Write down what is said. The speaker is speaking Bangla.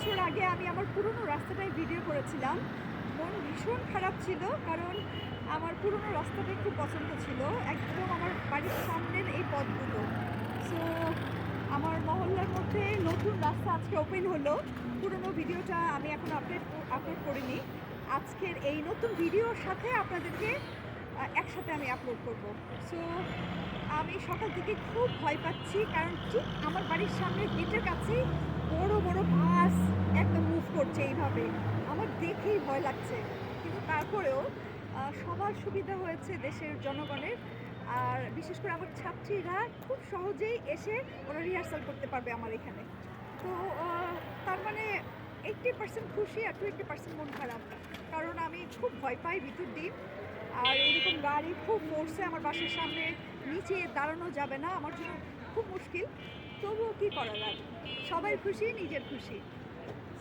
বছর আগে আমি আমার পুরনো রাস্তাটায় ভিডিও করেছিলাম। মন ভীষণ খারাপ ছিল, কারণ আমার পুরনো রাস্তাটা খুব পছন্দ ছিল, একদম আমার বাড়ির সামনের এই পথগুলো। সো আমার মহল্লার মধ্যে নতুন রাস্তা আজকে ওপেন হলো। পুরনো ভিডিওটা আমি এখনো আপলোড করিনি। আজকের এই নতুন ভিডিওর সাথে আপনাদেরকে একসাথে আমি আপলোড করব। সো আমি সকাল থেকে খুব ভয় পাচ্ছি, কারণ ঠিক আমার বাড়ির সামনের গেটের কাছেই বড় বড় বাস একদম মুভ করছে এইভাবে। আমার দেখেই ভয় লাগছে। কিন্তু তারপরেও সবার সুবিধা হয়েছে দেশের জনগণের। আর বিশেষ করে আমার ছাত্রীরা খুব সহজেই এসে ওরা রিহার্সাল করতে পারবে আমার এখানে। তো তার মানে 80% খুশি আর 20% মন খারাপ। কারণ আমি খুব ভয় পাই ভিতর দিন। আর এরকম গাড়ি খুব ফোর্সে আমার বাসার সামনে, নিচে দাঁড়ানো যাবে না, আমার জন্য খুব মুশকিল। তবুও কী করার আর? সবাই খুশি, নিজের খুশি।